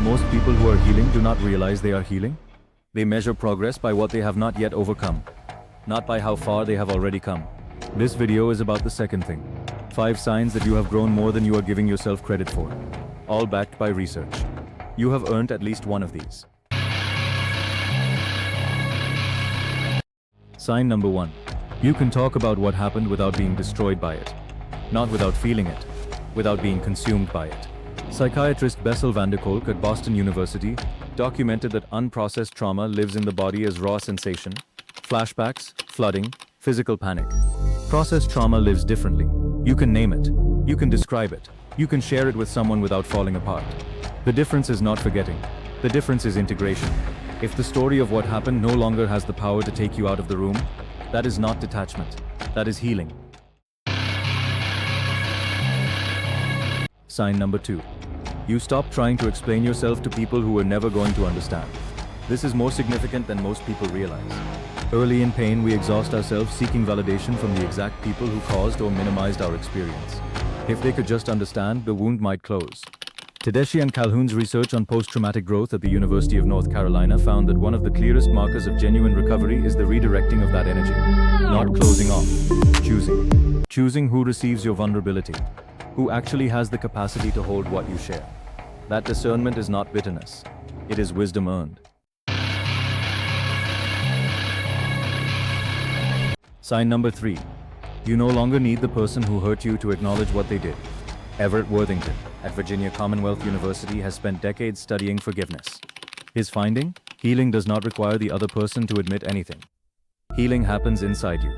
Most people who are healing do not realize they are healing. They measure progress by what they have not yet overcome, not by how far they have already come. This video is about the second thing. 5 signs that you have grown more than you are giving yourself credit for. All backed by research. You have earned at least one of these. Sign number 1. You can talk about what happened without being destroyed by it. Not without feeling it. Without being consumed by it. Psychiatrist Bessel Kolk at Boston University documented that unprocessed trauma lives in the body as raw sensation, flashbacks, flooding, physical panic. Processed trauma lives differently. You can name it. You can describe it. You can share it with someone without falling apart. The difference is not forgetting. The difference is integration. If the story of what happened no longer has the power to take you out of the room, that is not detachment. That is healing. Sign number 2. You stop trying to explain yourself to people who are never going to understand. This is more significant than most people realize. Early in pain, we exhaust ourselves seeking validation from the exact people who caused or minimized our experience. If they could just understand, the wound might close. Tedeschi and Calhoun's research on post-traumatic growth at the University of North Carolina found that one of the clearest markers of genuine recovery is the redirecting of that energy. Not closing off. Choosing. Choosing who receives your vulnerability. Who actually has the capacity to hold what you share. That discernment is not bitterness. It is wisdom earned. Sign number 3. You no longer need the person who hurt you to acknowledge what they did. Everett Worthington, at Virginia Commonwealth University, has spent decades studying forgiveness. His finding? Healing does not require the other person to admit anything. Healing happens inside you.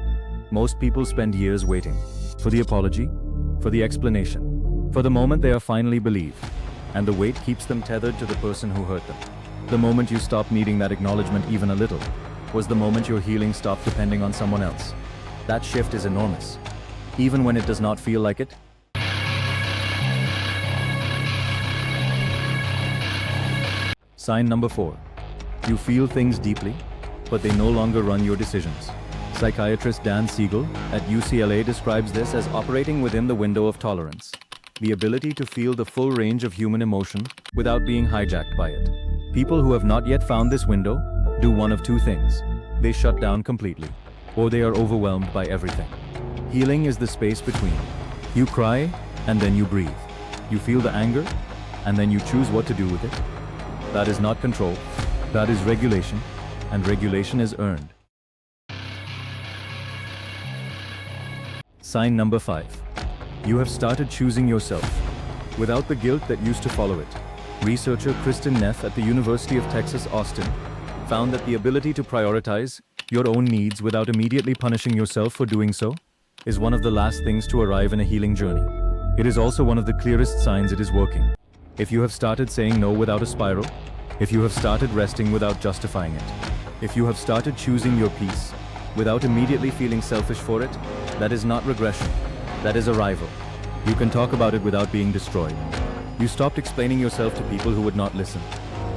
Most people spend years waiting. For the apology, for the explanation, for the moment they are finally believed. And the wait keeps them tethered to the person who hurt them. The moment you stop needing that acknowledgement even a little, was the moment your healing stopped depending on someone else. That shift is enormous, even when it does not feel like it. Sign number 4. You feel things deeply, but they no longer run your decisions. Psychiatrist Siegel at UCLA describes this as operating within the window of tolerance. The ability to feel the full range of human emotion without being hijacked by it. People who have not yet found this window do one of 2 things. They shut down completely, or they are overwhelmed by everything. Healing is the space between. You cry, and then you breathe. You feel the anger, and then you choose what to do with it. That is not control. That is regulation, and regulation is earned. Sign number 5. You have started choosing yourself, without the guilt that used to follow it. Researcher Kristin Neff at the University of Texas, Austin, found that the ability to prioritize your own needs without immediately punishing yourself for doing so is one of the last things to arrive in a healing journey. It is also one of the clearest signs it is working. If you have started saying no without a spiral, if you have started resting without justifying it, if you have started choosing your peace without immediately feeling selfish for it, that is not regression. That is arrival. You can talk about it without being destroyed. You stopped explaining yourself to people who would not listen.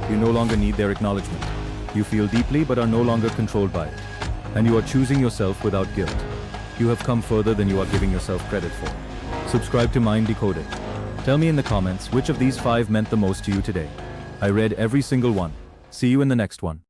You no longer need their acknowledgement. You feel deeply but are no longer controlled by it. And you are choosing yourself without guilt. You have come further than you are giving yourself credit for. Subscribe to Mind Decoded. Tell me in the comments which of these 5 meant the most to you today. I read every single one. See you in the next one.